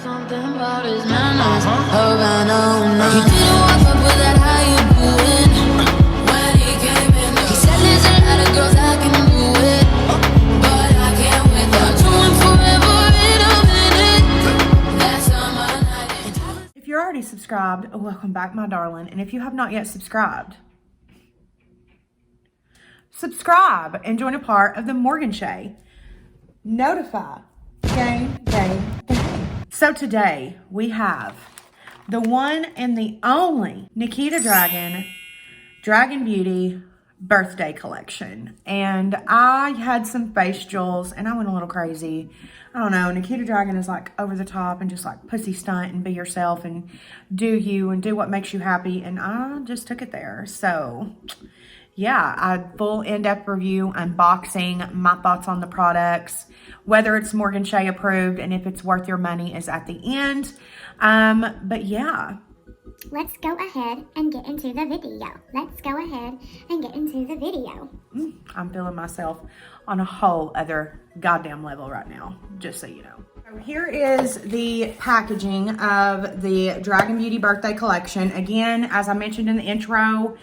Something about his manners. Hope I know now. He didn't walk up with that how you doing. When he came in, he said there's a lot of girls I can do it, but I can't with her. Doing forever in a minute. That's on my night. If you're already subscribed, welcome back, my darling. And if you have not yet subscribed, subscribe and join a part of the Morgan Shay Notify gang. So today we have the one and the only Nikita Dragun Beauty birthday collection. And I had some face jewels and I went a little crazy. I don't know, Nikita Dragun is like over the top and just like pussy stunt and be yourself and do you and do what makes you happy. And I just took it there. So yeah, I full in-depth review, unboxing, my thoughts on the products, whether it's Morgan Shay approved and if it's worth your money is at the end. But yeah. Let's go ahead and get into the video. I'm feeling myself on a whole other goddamn level right now, just so you know. So here is the packaging of the Dragun Beauty birthday collection. Again, as I mentioned in the intro,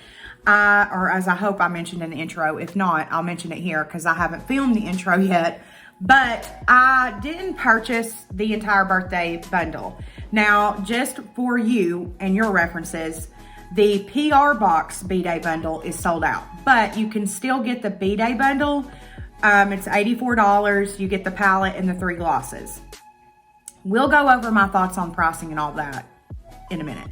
or as I hope I mentioned in the intro. If not, I'll mention it here because I haven't filmed the intro yet. But I didn't purchase the entire birthday bundle. Now, just for you and your references, the PR Box BDAY bundle is sold out. But you can still get the BDAY bundle. It's $84. You get the palette and the 3 glosses. We'll go over my thoughts on pricing and all that in a minute.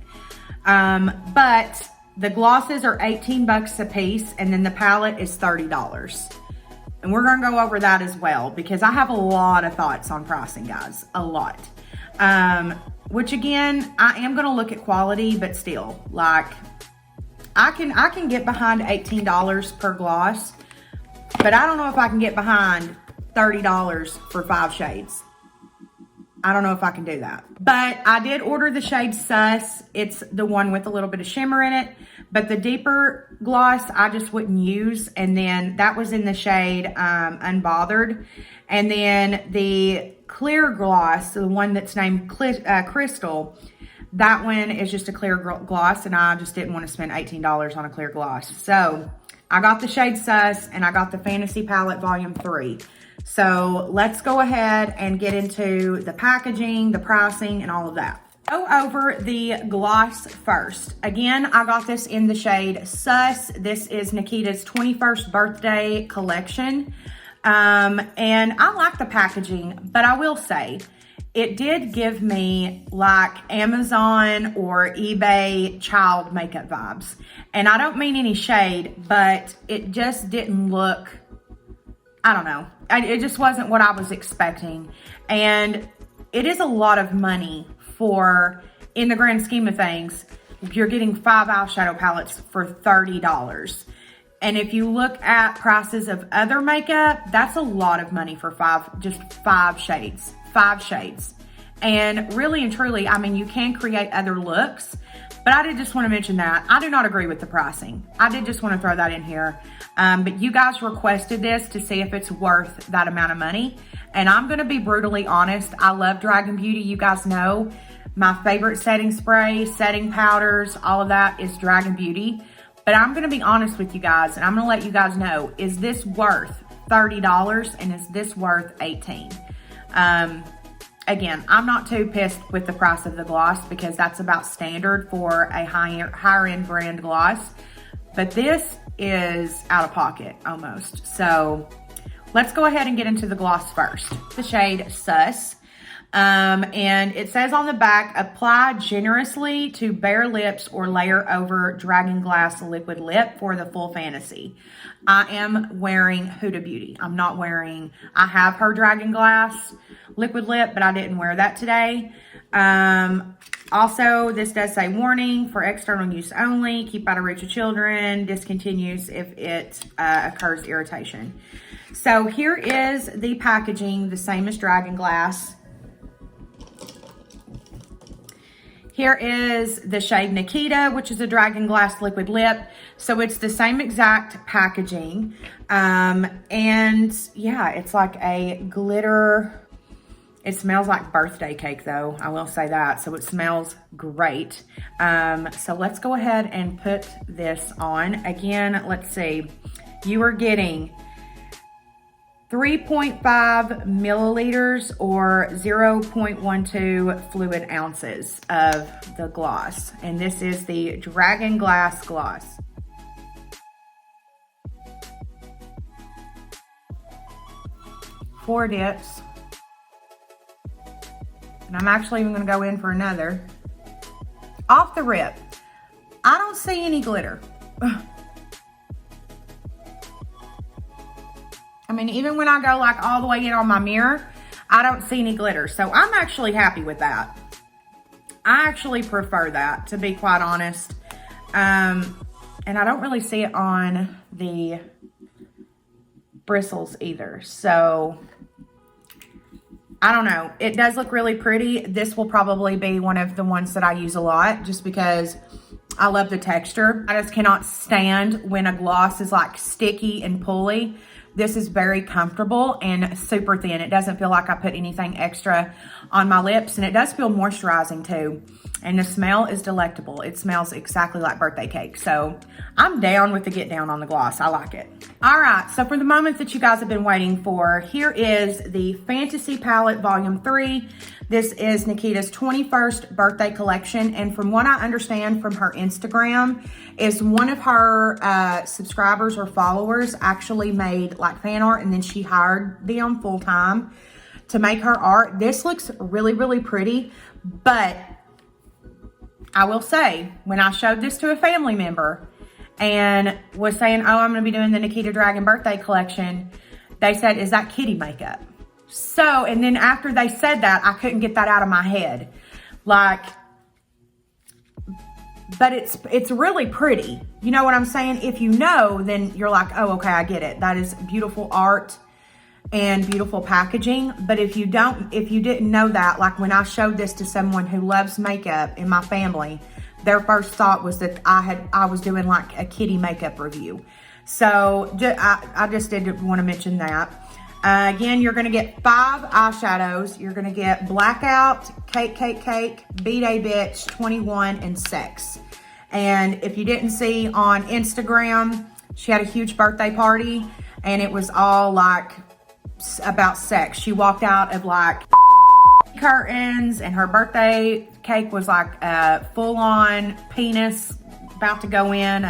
But the glosses are 18 bucks a piece, and then the palette is $30. And we're gonna go over that as well, because I have a lot of thoughts on pricing, guys, a lot. Which again, I am gonna look at quality, but still, like, I can get behind $18 per gloss, but I don't know if I can get behind $30 for 5 shades. I don't know if I can do that. But I did order the shade Sus. It's the one with a little bit of shimmer in it. But the deeper gloss, I just wouldn't use. And then that was in the shade Unbothered. And then the clear gloss, the one that's named Crystal, that one is just a clear gloss. And I just didn't want to spend $18 on a clear gloss. So I got the shade Sus and I got the Fantasy Palette Volume 3. So let's go ahead and get into the packaging, the pricing, and all of that. Go over the gloss first. Again, I got this in the shade Sus. This is Nikita's 21st birthday collection. And I like the packaging, but I will say, it did give me like Amazon or eBay child makeup vibes. And I don't mean any shade, but it just didn't look, I don't know. It just wasn't what I was expecting. And it is a lot of money for, in the grand scheme of things, you're getting 5 eyeshadow palettes for $30. And if you look at prices of other makeup, that's a lot of money for just 5 shades. 5 shades. And really and truly, I mean, you can create other looks, but I did just want to mention that. I do not agree with the pricing. I did just want to throw that in here. But you guys requested this to see if it's worth that amount of money. And I'm going to be brutally honest. I love Dragun Beauty. You guys know my favorite setting spray, setting powders, all of that is Dragun Beauty. But I'm going to be honest with you guys, and I'm going to let you guys know, is this worth $30 and is this worth $18? Again, I'm not too pissed with the price of the gloss because that's about standard for a higher end brand gloss. But this is out of pocket almost. So let's go ahead and get into the gloss first. The shade Sus. And it says on the back, apply generously to bare lips or layer over Dragonglass liquid lip for the full fantasy. I am wearing Huda Beauty. I'm not wearing, I have her Dragonglass liquid lip, but I didn't wear that today. Also, this does say warning for external use only. Keep out of reach of children. Discontinues if it occurs irritation. So here is the packaging, the same as Dragonglass. Here is the shade Nikita, which is a Dragonglass liquid lip. So it's the same exact packaging. And yeah, it's like a glitter It smells like birthday cake though, I will say that. So it smells great. So let's go ahead and put this on. Again, let's see. You are getting 3.5 milliliters or 0.12 fluid ounces of the gloss. And this is the Dragonglass Gloss. Four dips. And I'm actually even gonna go in for another. Off the rip, I don't see any glitter. I mean, even when I go like all the way in on my mirror, I don't see any glitter. So I'm actually happy with that. I actually prefer that, to be quite honest. And I don't really see it on the bristles either. So I don't know. It does look really pretty. This will probably be one of the ones that I use a lot just because I love the texture. I just cannot stand when a gloss is like sticky and pully. This is very comfortable and super thin. It doesn't feel like I put anything extra on my lips, and it does feel moisturizing too. And the smell is delectable. It smells exactly like birthday cake. So I'm down with the get down on the gloss. I like it. All right, so for the moment that you guys have been waiting for, here is the Fantasy Palette Volume 3. This is Nikita's 21st birthday collection. And from what I understand from her Instagram, is one of her subscribers or followers actually made like fan art, and then she hired them full time to make her art. This looks really, really pretty, but I will say, when I showed this to a family member and was saying, oh, I'm going to be doing the Nikita Dragun birthday collection, they said, is that kitty makeup? So, and then after they said that, I couldn't get that out of my head. Like, but it's really pretty. You know what I'm saying? If you know, then you're like, oh, okay, I get it. That is beautiful art and beautiful packaging. But if you didn't know that, like when I showed this to someone who loves makeup in my family, their first thought was that I was doing like a kitty makeup review. So I just did want to mention that. Again, you're going to get 5 eyeshadows. You're going to get Blackout, Cake, BDAY Bitch, 21, and Sex. And if you didn't see on Instagram, she had a huge birthday party, and it was all like about sex. She walked out of like curtains, and her birthday cake was like a full-on penis about to go in,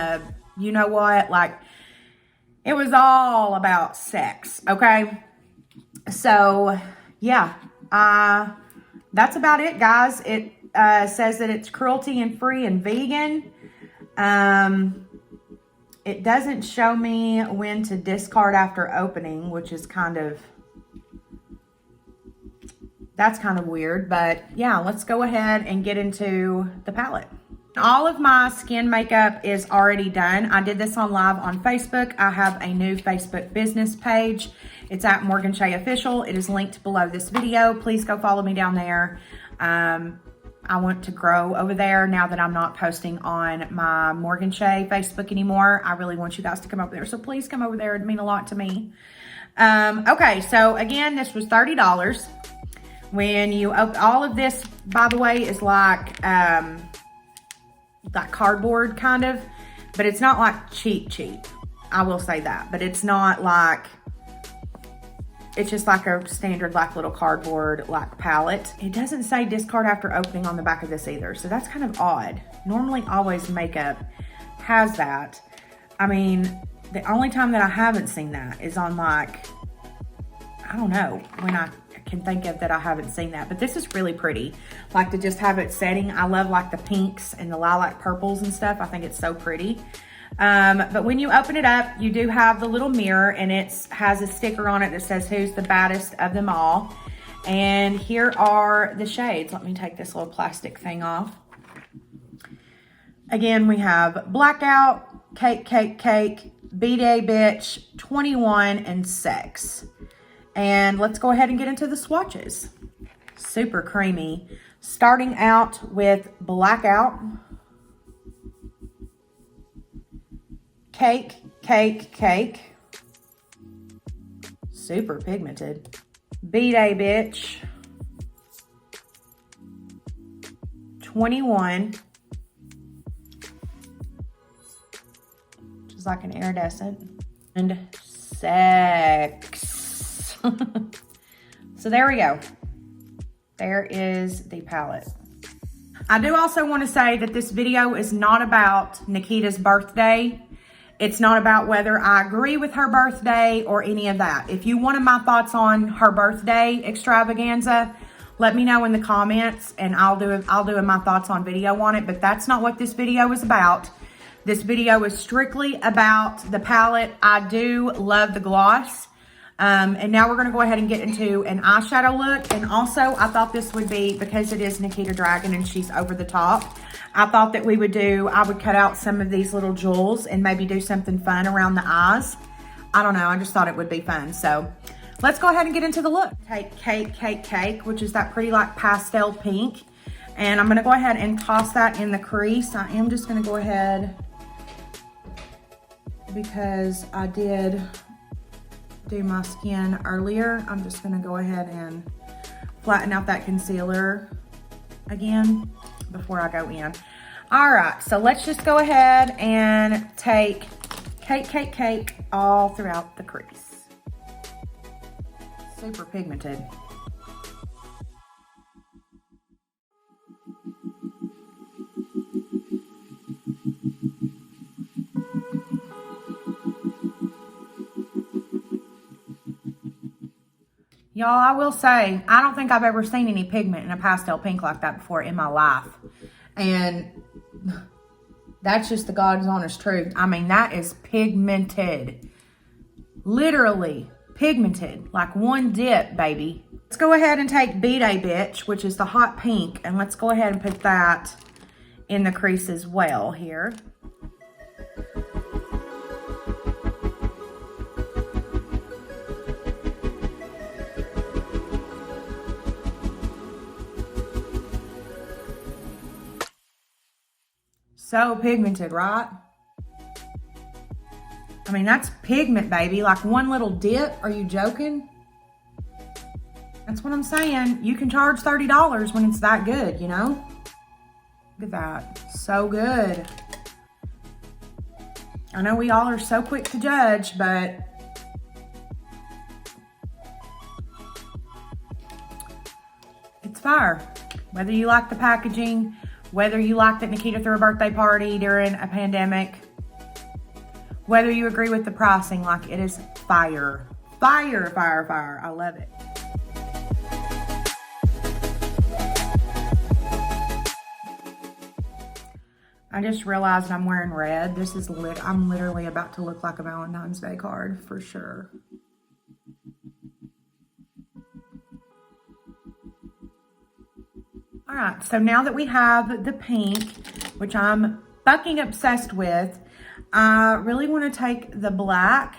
you know what, like it was all about sex, okay? So yeah, that's about it, guys. It says that it's cruelty and free and vegan. It doesn't show me when to discard after opening, which is that's kind of weird, but yeah, let's go ahead and get into the palette. All of my skin makeup is already done. I did this on live on Facebook. I have a new Facebook business page. It's at Morgan Shay Official. It is linked below this video. Please go follow me down there. I want to grow over there now that I'm not posting on my Morgan Shay Facebook anymore. I really want you guys to come over there. So please come over there. It'd mean a lot to me. Okay, so again, this was $30. When you open, all of this, by the way, is like cardboard kind of, but it's not like cheap. I will say that, but it's not like, it's just like a standard like little cardboard like palette. It doesn't say discard after opening on the back of this either, so that's kind of odd. Normally always makeup has that. I mean, the only time that I haven't seen that is on like, I don't know, when I can think of that I haven't seen that, but this is really pretty. Like to just have it setting. I love like the pinks and the lilac purples and stuff. I think it's so pretty. But when you open it up, you do have the little mirror, and it has a sticker on it that says who's the baddest of them all. And here are the shades. Let me take this little plastic thing off. Again, we have Blackout, Cake, BDAY Bitch, 21, and Sex. And let's go ahead and get into the swatches. Super creamy. Starting out with Blackout. Cake. Super pigmented. BDAY Bitch. 21, which is like an iridescent, and Sex. So there we go. There is the palette. I do also want to say that this video is not about Nikita's birthday. It's not about whether I agree with her birthday or any of that. If you wanted my thoughts on her birthday extravaganza, let me know in the comments and I'll do my thoughts on video on it. But that's not what this video is about. This video is strictly about the palette. I do love the gloss. And now we're going to go ahead and get into an eyeshadow look. And also, I thought this would be, because it is Nikita Dragun and she's over the top, I thought that I would cut out some of these little jewels and maybe do something fun around the eyes. I don't know. I just thought it would be fun. So let's go ahead and get into the look. Take Cake, which is that pretty like pastel pink. And I'm going to go ahead and toss that in the crease. I am just going to go ahead, because I did do my skin earlier, I'm just going to go ahead and flatten out that concealer again before I go in. All right, so let's just go ahead and take Cake all throughout the crease. Super pigmented. Y'all, I will say, I don't think I've ever seen any pigment in a pastel pink like that before in my life. And that's just the God's honest truth. I mean, that is pigmented. Literally pigmented. Like one dip, baby. Let's go ahead and take BDAY Bitch, which is the hot pink. And let's go ahead and put that in the crease as well here. So pigmented, right? I mean, that's pigment, baby. Like one little dip. Are you joking? That's what I'm saying. You can charge $30 when it's that good, you know? Look at that. So good. I know we all are so quick to judge, but it's fire. Whether you like the packaging, whether you like that Nikita threw a birthday party during a pandemic, whether you agree with the pricing, like it is fire. Fire, fire, fire. I love it. I just realized I'm wearing red. This is I'm literally about to look like a Valentine's Day card for sure. All right, so now that we have the pink, which I'm fucking obsessed with, I really want to take the black,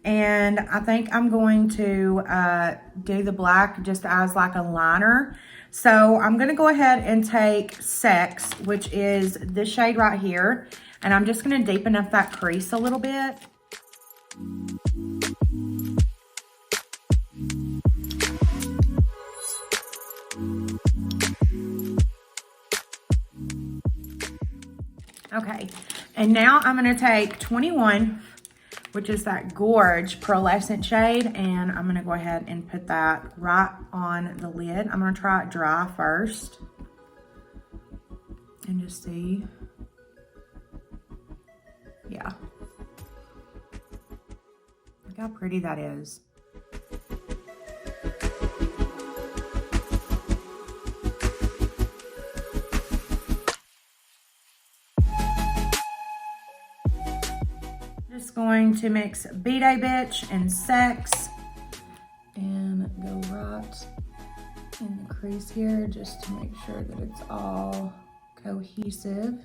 and I think I'm going to do the black just as like a liner. So I'm going to go ahead and take Sex, which is this shade right here, and I'm just going to deepen up that crease a little bit. Okay, and now I'm going to take 21, which is that gorge pearlescent shade, and I'm going to go ahead and put that right on the lid. I'm going to try it dry first and just see. Yeah. Look how pretty that is. Just going to mix BDAY Bitch and Sex and go right in the crease here just to make sure that it's all cohesive.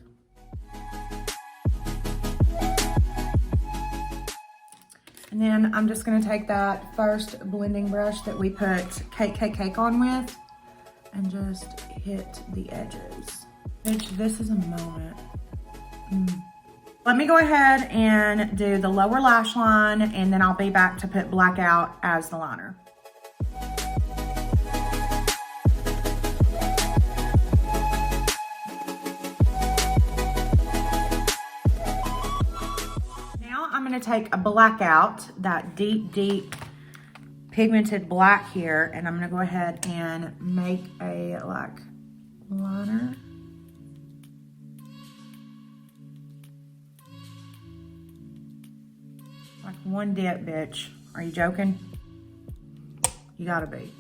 And then I'm just going to take that first blending brush that we put Cake on with and just hit the edges. Bitch, this is a moment. Let me go ahead and do the lower lash line, and then I'll be back to put Blackout as the liner. gonna take a blackout, that deep, deep pigmented black here, and I'm gonna go ahead and make a like liner. Like one dip, bitch. Are you joking? You gotta be.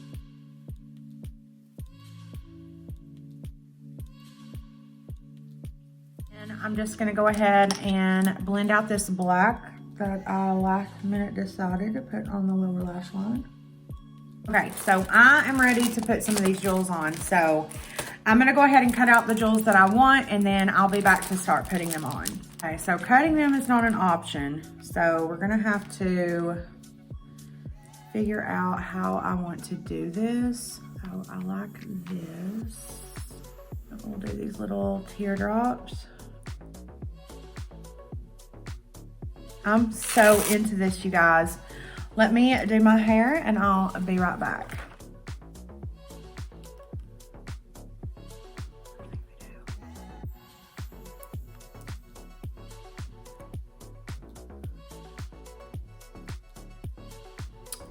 And I'm just gonna go ahead and blend out this black that I last minute decided to put on the lower lash line. Okay, so I am ready to put some of these jewels on. So I'm gonna go ahead and cut out the jewels that I want, and then I'll be back to start putting them on. Okay, so cutting them is not an option. So we're gonna have to figure out how I want to do this. So I like this. We'll do these little teardrops. I'm so into this, you guys. Let me do my hair and I'll be right back.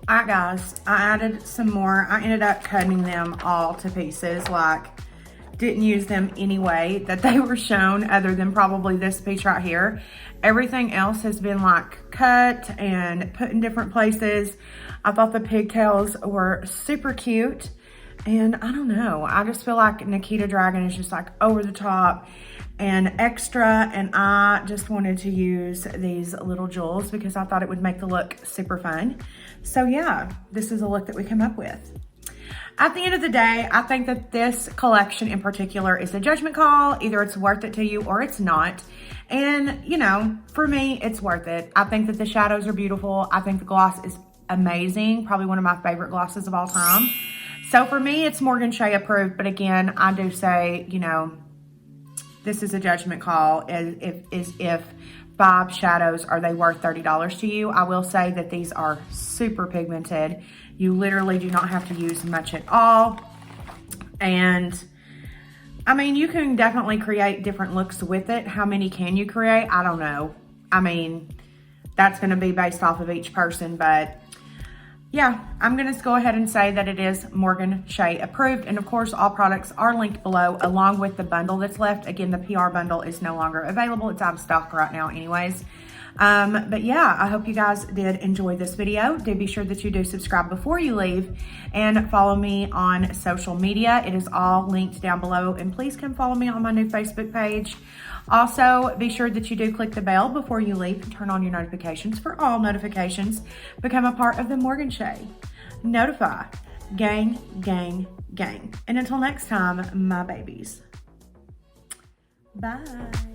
All right, guys, I added some more. I ended up cutting them all to pieces, like didn't use them anyway that they were shown, other than probably this piece right here. Everything else has been like cut and put in different places. I thought the pigtails were super cute, and I don't know, I just feel like Nikita Dragun is just like over the top and extra, and I just wanted to use these little jewels because I thought it would make the look super fun. So yeah, this is a look that we came up with. At the end of the day, I think that this collection in particular is a judgment call. Either it's worth it to you or it's not. And, you know, for me, it's worth it. I think that the shadows are beautiful. I think the gloss is amazing. Probably one of my favorite glosses of all time. So for me, it's Morgan Shay approved. But again, I do say, you know, this is a judgment call. If 5 shadows, are they worth $30 to you? I will say that these are super pigmented. You literally do not have to use much at all. And I mean, you can definitely create different looks with it. How many can you create? I don't know. I mean, that's gonna be based off of each person, but yeah, I'm gonna go ahead and say that it is Morgan Shay approved. And of course, all products are linked below along with the bundle that's left. Again, the PR bundle is no longer available. It's out of stock right now anyways. But yeah, I hope you guys did enjoy this video. Do be sure that you do subscribe before you leave and follow me on social media. It is all linked down below, and please come follow me on my new Facebook page. Also, be sure that you do click the bell before you leave and turn on your notifications for all notifications. Become a part of the Morgan Shay. Notify. Gang, gang, gang. And until next time, my babies. Bye.